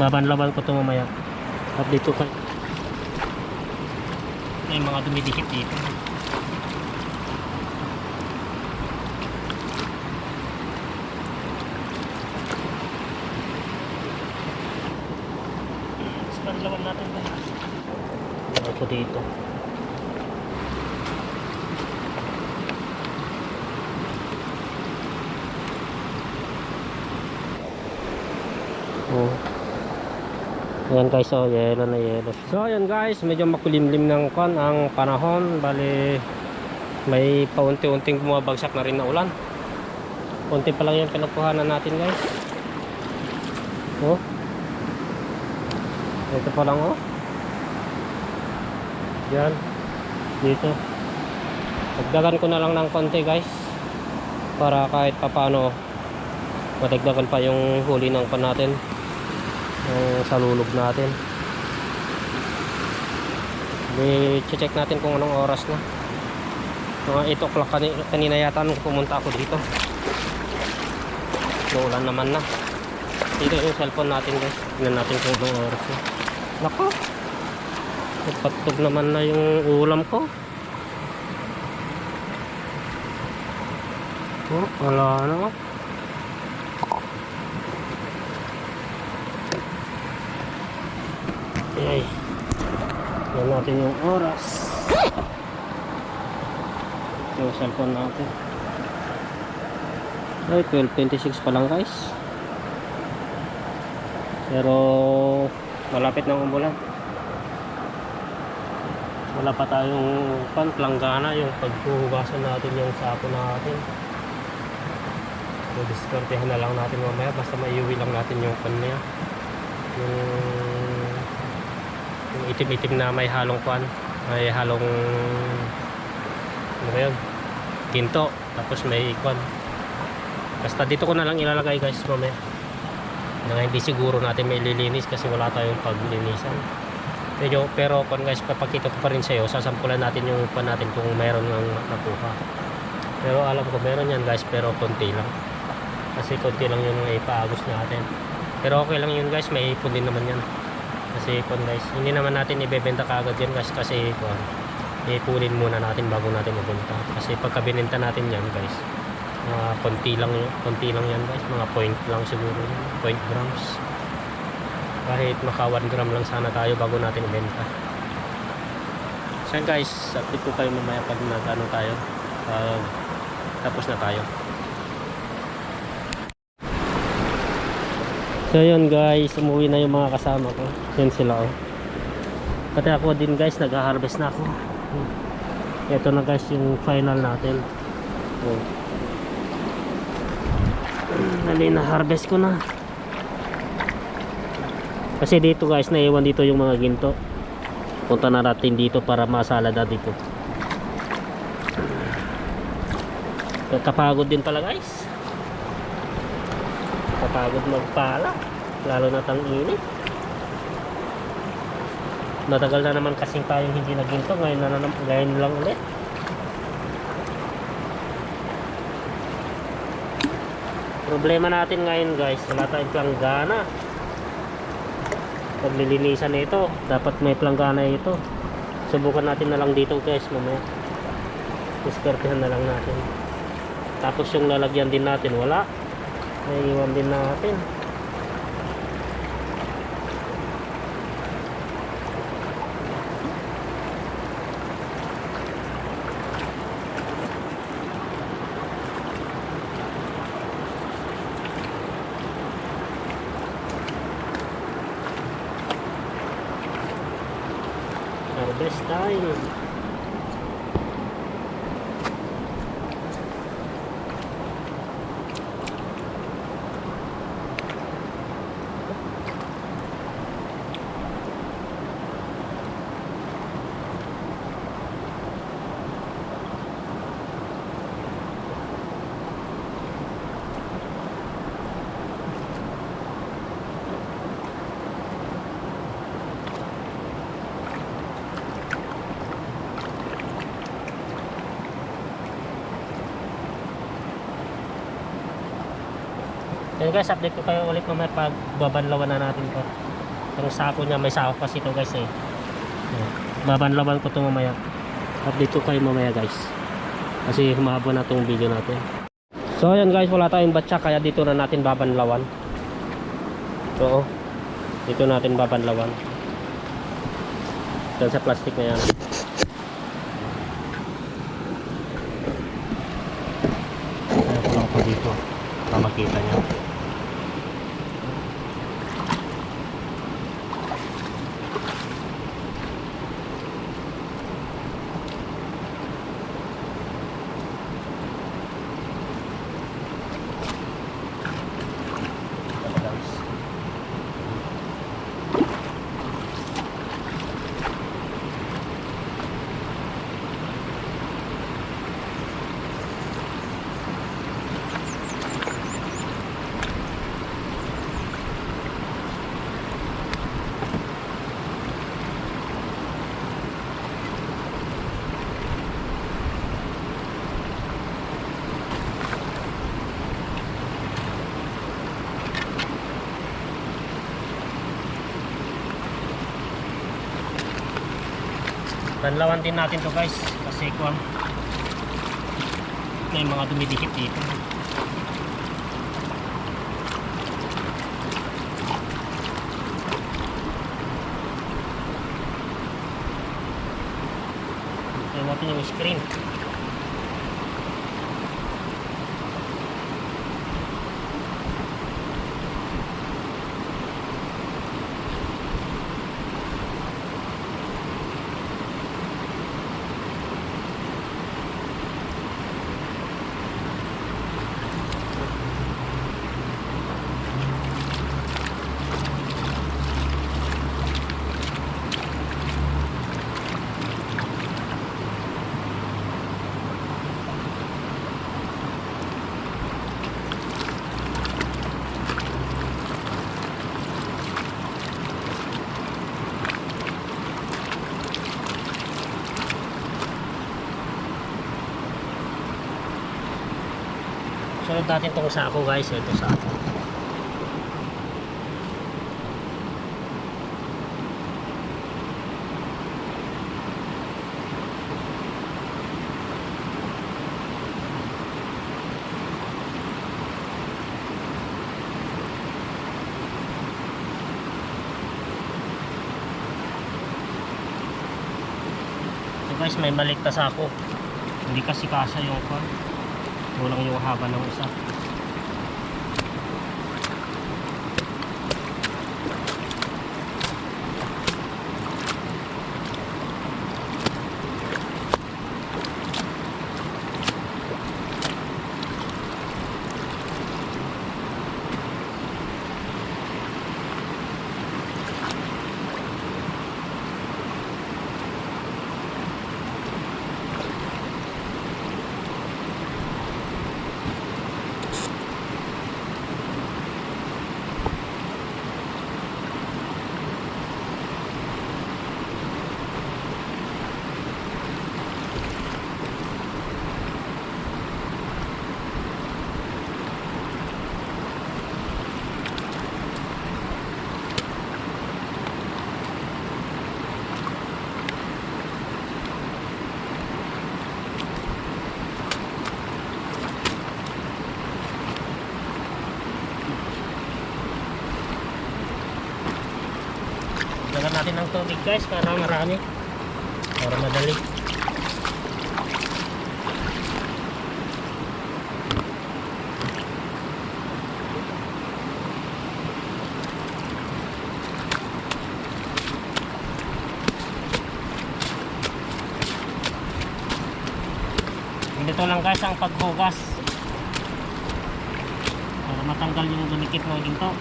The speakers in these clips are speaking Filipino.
Babanlaban ko ito mamaya. Update ko kayo. May mga dumidikit dito. Banlawan natin guys. Ito dito. Oh. Ayan guys, oh, yellow na yellow. So ayan guys, medyo makulimlim ng ang panahon. Bali may paunti-unting bumabagsak na rin na ulan. Konti pa lang yung pinagkuhanan natin guys. Oh. Ito pa lang oh. Yan. Dito. Dagdagan ko na lang ng konti guys. Para kahit papano madagdagan pa yung huli ng pan natin. Yung salulog natin. I-check natin kung anong oras na. Mga 8 o'clock kanina yata nung pumunta ako dito. Uulan naman na. Dito yung cellphone natin guys. Tignan natin kung anong oras na. Nako, nagpatog naman na yung ulam ko. Oh, wala na. Ay, yan natin yung oras. Yung cellphone natin. Ay, 12:26 pa lang guys. Pero malapit ng umulan. Wala pa tayong planggana yung paghuhugasan natin yung sapo natin. So, diskartehan na lang natin mamaya. Basta maiuwi lang natin yung niya. Yung itim-itim na may halong may halong ano ba yun? Ginto. Tapos may ikwan. Basta dito ko na lang ilalagay guys mamaya. Hindi siguro natin may lilinis kasi wala tayong paglinisan. Pero kung guys, papakita ko pa rin sa iyo, sasampulan natin yung pan natin kung meron ng nakuha. Pero alam ko meron yan guys, pero konti lang. Kasi konti lang yung ipaagos natin. Pero okay lang yun guys, may ipon din naman yan. Kasi kung guys, hindi naman natin ibebenta kaagad yan guys, kasi ipunin muna natin bago natin ibenta. Kasi pagka binenta natin yan guys, konti lang yan guys, mga point lang siguro, point grams. Kahit maka 1 gram lang sana tayo bago natin ibenta. So guys, update ko kayo mamaya pag nag-ano tayo, tapos na tayo. So yun guys, umuwi na yung mga kasama ko. Yan sila oh. Pati ako din guys, nag-harvest na ako. Ito na guys yung final natin. Oh. Dali na harvest ko na. Kasi dito guys, naiwan dito yung mga ginto. Punta na natin dito para masalada dito. Kapagod din pala guys. Kapagod magpala. Lalo na tang init. Natagal na naman kasing tayong hindi naginto. Ngayon lang ulit. Problema natin ngayon guys, wala tayong planggana. Paglilinisan nito, dapat may planggana ito. Subukan natin na lang dito guys mamaya. Diskartehan na lang natin. Tapos yung lalagyan din natin, wala. Naiiwan din natin. Harvest time. Yan guys, update ko kayo ulit mamaya pag babanlawan na natin to. Yung sako niya, may sako kasi ito guys eh. Yan. Babanlawan ko to mamaya. Update ko kayo mamaya guys. Kasi humaba na tong video natin. So ayan guys, wala tayong batsa kaya dito na natin babanlawan. So dito natin babanlawan. Dahil sa plastic na yan. Ayan ko lang po dito para makita nyo. Banlawan din natin to guys kasi kung may mga dumidikit dito. Ito natin yung screen. Sunod natin itong sako guys. Ito sako. So guys, may balik na sako. Hindi kasi kasa yung kon. Kulang yung haba ng isa. Lagyan natin ng tubig guys para marami, para madali. Ganito lang guys ang paghugas para matanggal yung dumikit ng ginto.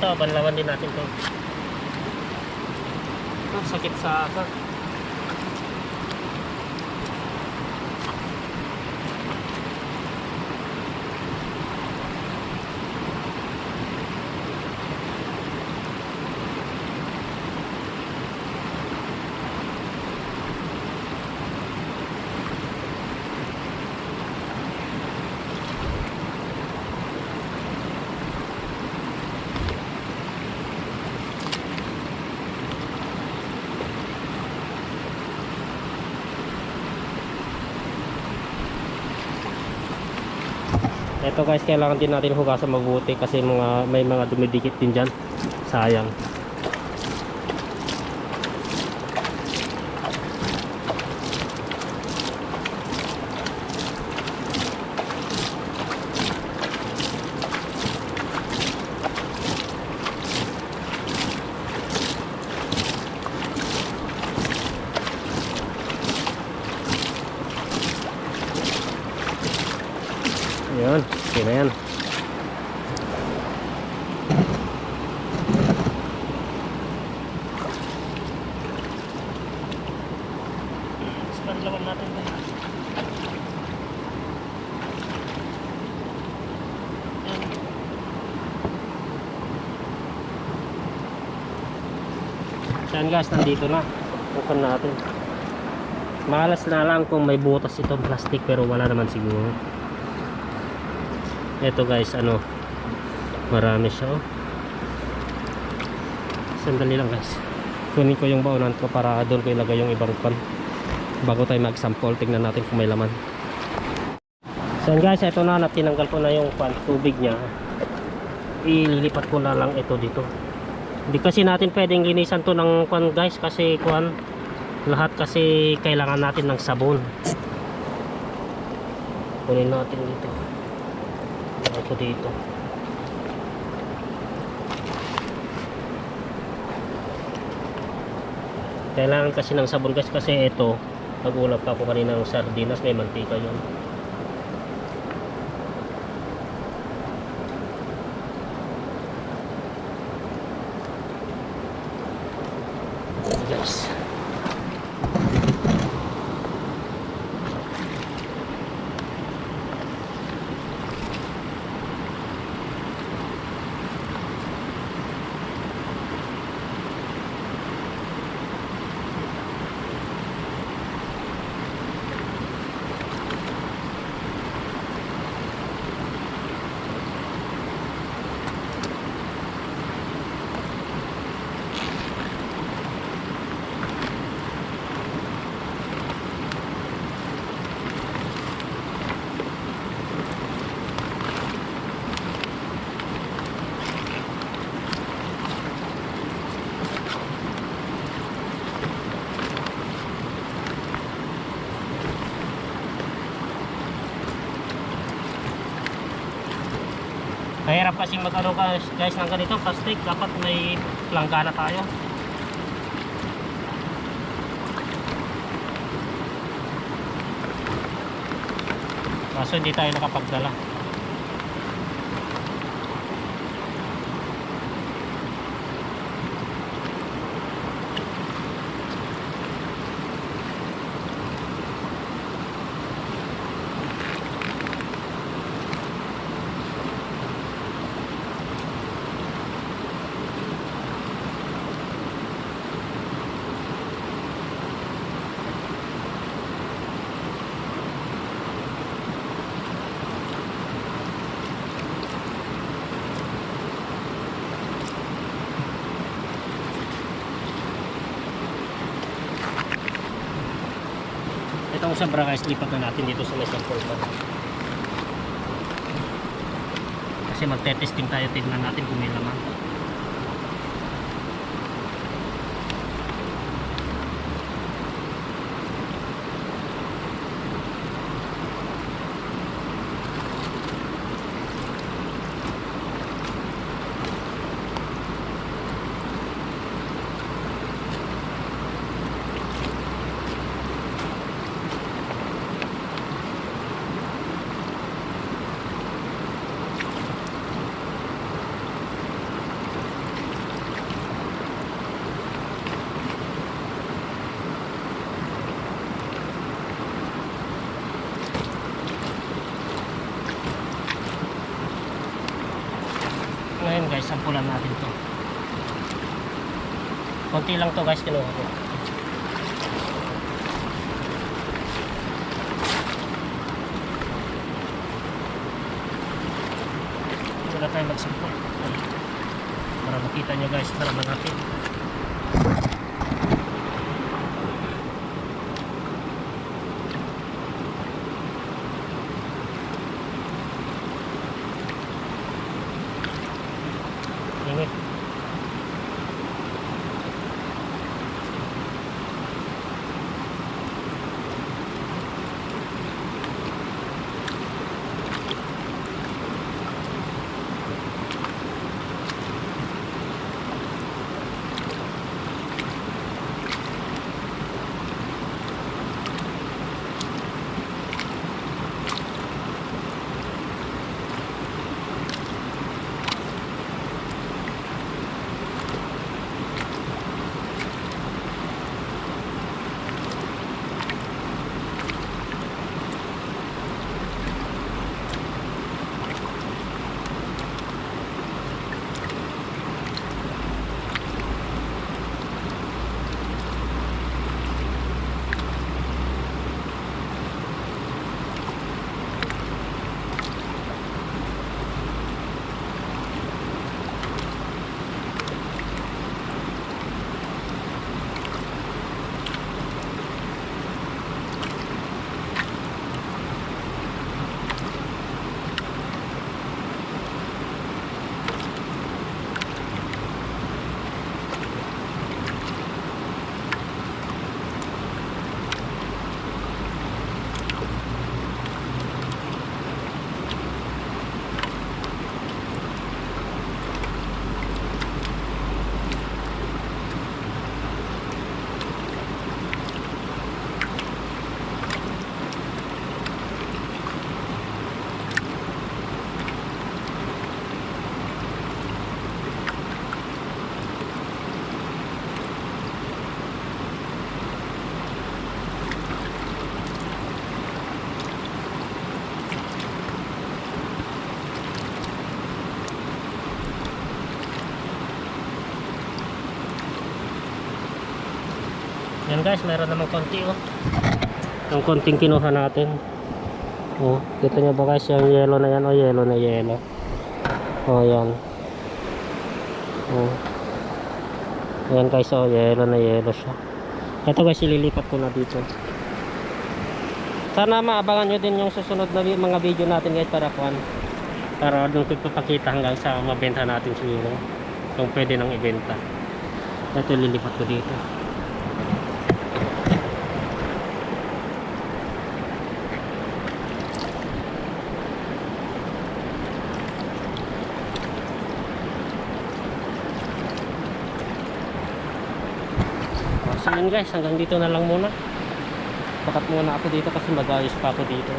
Ito, banlawan din natin to. Sakit sa asa. Ito guys, kailangan din natin hugasan mabuti kasi may mga dumidikit din dyan. Sayang. Ayan, okay na yan. Panlawan natin ba? Yan guys, nandito na. Bukan natin. Malas na lang kung may butas itong plastic pero wala naman siguro. Ito guys, ano, marami siya oh. Sandali lang guys, kunin ko yung baunan ko para doon ko ilagay yung ibang pan bago tayo mag-sample. Tingnan natin kung may laman. So guys, ito na, tinanggal ko na yung pan, tubig nya. Ililipat ko na lang ito dito. Hindi kasi natin pwedeng linisan to ng pan guys, kasi kuan, lahat kasi kailangan natin ng sabon. Kunin natin dito. Ito dito. Kailangan kasi ng sabon guys, kasi ito, nag-ulap pa ako kanina ng sardinas, may mantika yun. Guys, mahirap kasi mag-ano guys ng ganito plastic, dapat may planggana tayo. Kaso hindi tayo nakapagdala. Itong sabra guys, lipat na natin dito sa may sample pan. Kasi magte-testing tayo, tignan natin kung may laman. simulan natin to. Konti lang to guys, kinuha ko. Wala tayo magsimpol para makita nyo guys, dalaman natin. Ingat. Yan guys, mayroon namang konti oh. Yung konting kinuha natin. Oh, kita nyo ba guys yung yellow na yan? Oh, yellow na yellow. Oh, yan. Oh. Ayan guys, oh, yellow na yellow siya. Ito guys, ililipat ko na dito. Sana maabangan nyo din yung susunod na mga video natin guys para doon ko ipapakita hanggang sa mabenta natin siguro. Kung pwede nang ibenta. Ito ililipat ko dito. So yun guys, hanggang dito na lang muna. Pakat muna ako dito kasi mag-ayos pa ako dito.